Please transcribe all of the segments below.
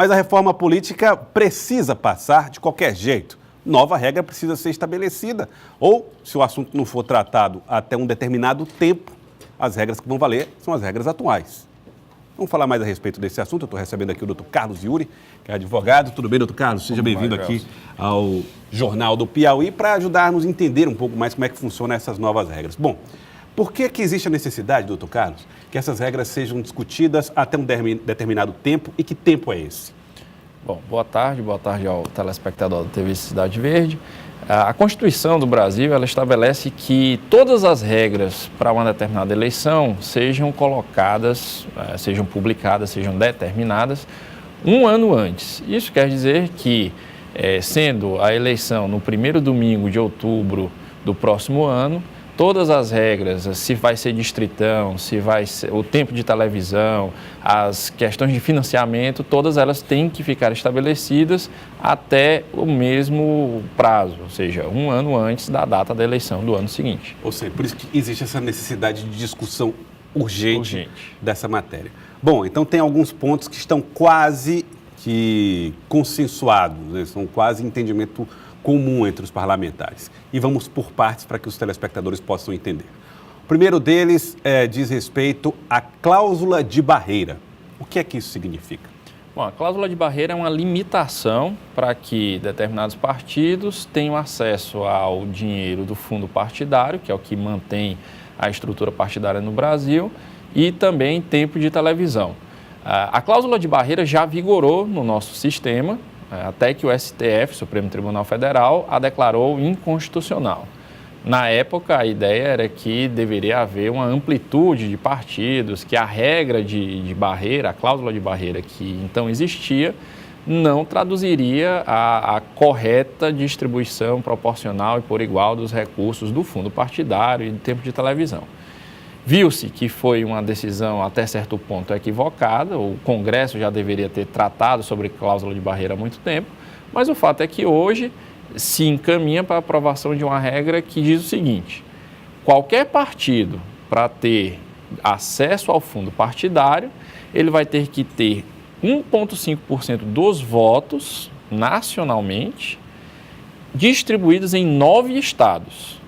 Mas a reforma política precisa passar de qualquer jeito. Nova regra precisa ser estabelecida. Ou, se o assunto não for tratado até um determinado tempo, as regras que vão valer são as regras atuais. Vamos falar mais a respeito desse assunto. Eu estou recebendo aqui o doutor Carlos Yuri, que é advogado. Tudo bem, doutor Carlos? Seja bem-vindo aqui ao Jornal do Piauí para ajudar-nos a entender um pouco mais como é que funcionam essas novas regras. Bom, por que existe a necessidade, doutor Carlos, que essas regras sejam discutidas até um determinado tempo e que tempo é esse? Bom, boa tarde ao telespectador da TV Cidade Verde. A Constituição do Brasil, ela estabelece que todas as regras para uma determinada eleição sejam colocadas, sejam publicadas, sejam determinadas um ano antes. Isso quer dizer que, sendo a eleição no primeiro domingo de outubro do próximo ano, todas as regras, se vai ser distritão, se vai ser o tempo de televisão, as questões de financiamento, todas elas têm que ficar estabelecidas até o mesmo prazo, ou seja, um ano antes da data da eleição do ano seguinte. Ou seja, por isso que existe essa necessidade de discussão urgente dessa matéria. Bom, então tem alguns pontos que estão quase que consensuados, né? São quase entendimento comum entre os parlamentares. E vamos por partes para que os telespectadores possam entender. O primeiro deles diz respeito à cláusula de barreira. O que é que isso significa? Bom, a cláusula de barreira é uma limitação para que determinados partidos tenham acesso ao dinheiro do fundo partidário, que é o que mantém a estrutura partidária no Brasil, e também tempo de televisão. A cláusula de barreira já vigorou no nosso sistema, até que o STF, Supremo Tribunal Federal, a declarou inconstitucional. Na época, a ideia era que deveria haver uma amplitude de partidos, que a regra de barreira, a cláusula de barreira que então existia, não traduziria a correta distribuição proporcional e por igual dos recursos do fundo partidário e do tempo de televisão. Viu-se que foi uma decisão até certo ponto equivocada, o Congresso já deveria ter tratado sobre cláusula de barreira há muito tempo, mas o fato é que hoje se encaminha para a aprovação de uma regra que diz o seguinte: qualquer partido, para ter acesso ao fundo partidário, ele vai ter que ter 1,5% dos votos nacionalmente distribuídos em 9 estados.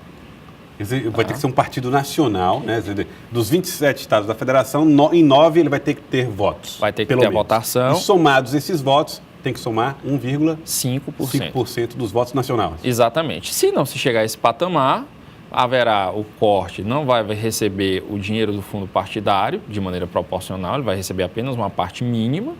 Vai ter que ser um partido nacional, né? Dos 27 estados da federação, em 9 ele vai ter que ter votos. Vai ter que ter a votação. E somados esses votos, tem que somar 1,5% 5% dos votos nacionais. Exatamente. Se não se chegar a esse patamar, haverá o corte, não vai receber o dinheiro do fundo partidário de maneira proporcional, ele vai receber apenas uma parte mínima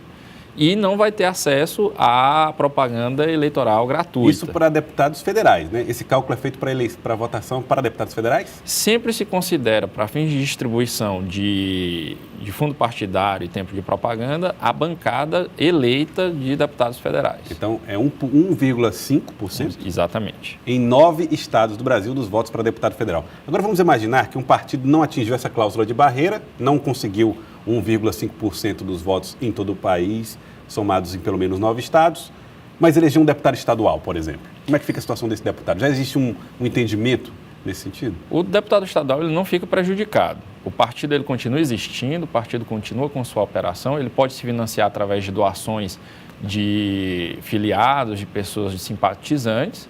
e não vai ter acesso à propaganda eleitoral gratuita. Isso para deputados federais, né? Esse cálculo é feito para votação para deputados federais? Sempre se considera, para fins de distribuição de fundo partidário e tempo de propaganda, a bancada eleita de deputados federais. Então, é 1,5%? Exatamente. Em 9 estados do Brasil dos votos para deputado federal. Agora, vamos imaginar que um partido não atingiu essa cláusula de barreira, não conseguiu 1,5% dos votos em todo o país, somados em pelo menos 9 estados, mas elegeu um deputado estadual, por exemplo. Como é que fica a situação desse deputado? Já existe um entendimento nesse sentido? O deputado estadual ele não fica prejudicado. O partido ele continua existindo, o partido continua com sua operação, ele pode se financiar através de doações de filiados, de pessoas, de simpatizantes.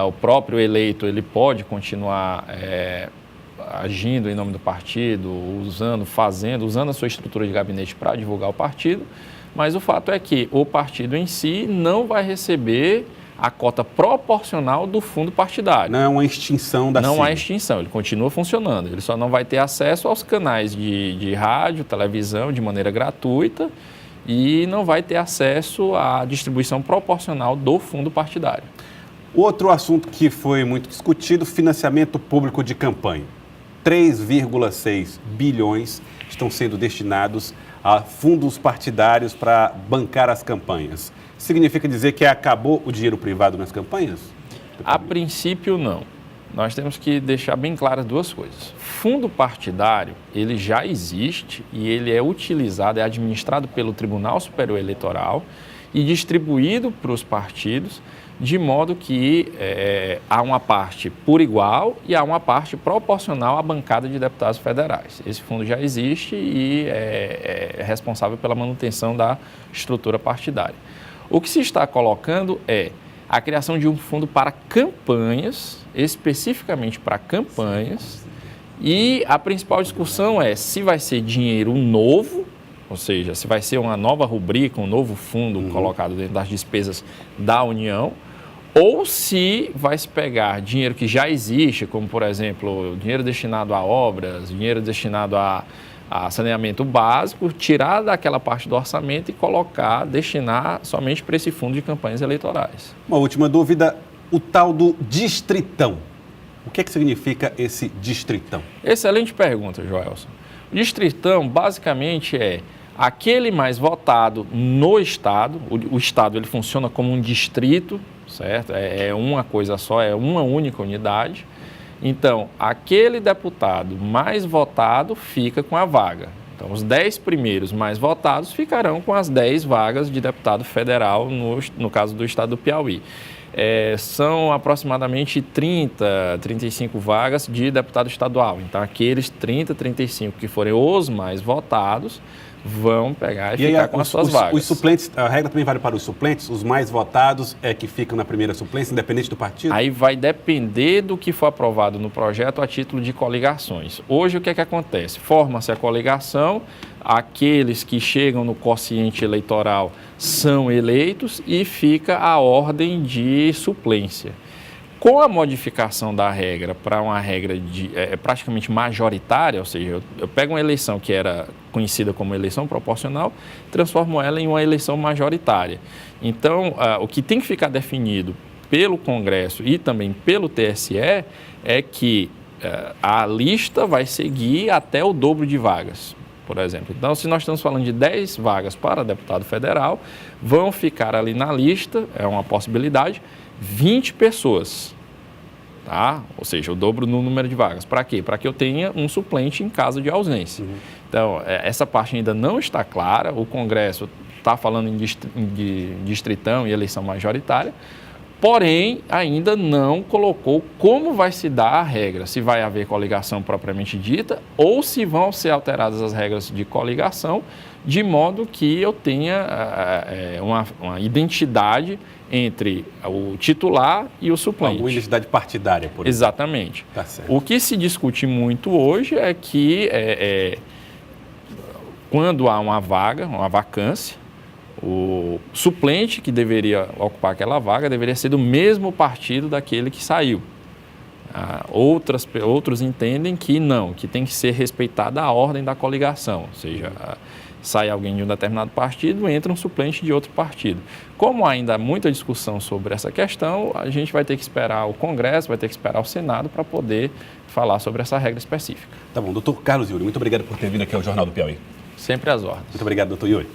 O próprio eleito ele pode continuar agindo em nome do partido, usando a sua estrutura de gabinete para divulgar o partido, mas o fato é que o partido em si não vai receber a cota proporcional do fundo partidário. Não é uma extinção da sigla. Não há extinção, ele continua funcionando, ele só não vai ter acesso aos canais de rádio, televisão de maneira gratuita e não vai ter acesso à distribuição proporcional do fundo partidário. Outro assunto que foi muito discutido, financiamento público de campanha. 3,6 bilhões estão sendo destinados a fundos partidários para bancar as campanhas. Significa dizer que acabou o dinheiro privado nas campanhas? A princípio, não. Nós temos que deixar bem claras duas coisas. Fundo partidário, ele já existe e ele é utilizado, é administrado pelo Tribunal Superior Eleitoral e distribuído para os partidos, de modo que há uma parte por igual e há uma parte proporcional à bancada de deputados federais. Esse fundo já existe e é responsável pela manutenção da estrutura partidária. O que se está colocando é a criação de um fundo para campanhas, especificamente para campanhas, e a principal discussão é se vai ser dinheiro novo, ou seja, se vai ser uma nova rubrica, um novo fundo colocado dentro das despesas da União, ou se vai se pegar dinheiro que já existe, como, por exemplo, dinheiro destinado a obras, dinheiro destinado a saneamento básico, tirar daquela parte do orçamento e destinar somente para esse fundo de campanhas eleitorais. Uma última dúvida, o tal do distritão. O que significa esse distritão? Excelente pergunta, Joelson. O distritão, basicamente, é aquele mais votado no Estado. O Estado ele funciona como um distrito, certo? É uma coisa só, é uma única unidade. Então, aquele deputado mais votado fica com a vaga. Então, os 10 primeiros mais votados ficarão com as 10 vagas de deputado federal, no caso do estado do Piauí. São aproximadamente 35 vagas de deputado estadual. Então, aqueles 35 que forem os mais votados vão pegar e ficar com as suas vagas. Os suplentes, a regra também vale para os suplentes? Os mais votados é que ficam na primeira suplência, independente do partido? Aí vai depender do que for aprovado no projeto a título de coligações. Hoje, o que é que acontece? Forma-se a coligação, aqueles que chegam no quociente eleitoral são eleitos e fica a ordem de suplência. Com a modificação da regra para uma regra praticamente majoritária, ou seja, eu pego uma eleição que era conhecida como eleição proporcional, transformo ela em uma eleição majoritária. Então, o que tem que ficar definido pelo Congresso e também pelo TSE é que a lista vai seguir até o dobro de vagas, por exemplo. Então, se nós estamos falando de 10 vagas para deputado federal, vão ficar ali na lista, é uma possibilidade, 20 pessoas, tá? Ou seja, o dobro no número de vagas. Para quê? Para que eu tenha um suplente em caso de ausência. Então, essa parte ainda não está clara. O Congresso está falando em distritão e eleição majoritária, porém, ainda não colocou como vai se dar a regra, se vai haver coligação propriamente dita ou se vão ser alteradas as regras de coligação, de modo que eu tenha uma identidade entre o titular e o suplente. Uma identidade partidária, por exemplo. Exatamente. Tá certo. O que se discute muito hoje é que quando há uma vaga, uma vacância, o suplente que deveria ocupar aquela vaga deveria ser do mesmo partido daquele que saiu. Outros entendem que não, que tem que ser respeitada a ordem da coligação, ou seja, sai alguém de um determinado partido, entra um suplente de outro partido. Como ainda há muita discussão sobre essa questão, a gente vai ter que esperar o Congresso, vai ter que esperar o Senado para poder falar sobre essa regra específica. Tá bom, doutor Carlos Yuri, muito obrigado por ter vindo aqui ao Jornal do Piauí. Sempre às ordens. Muito obrigado, doutor Yuri.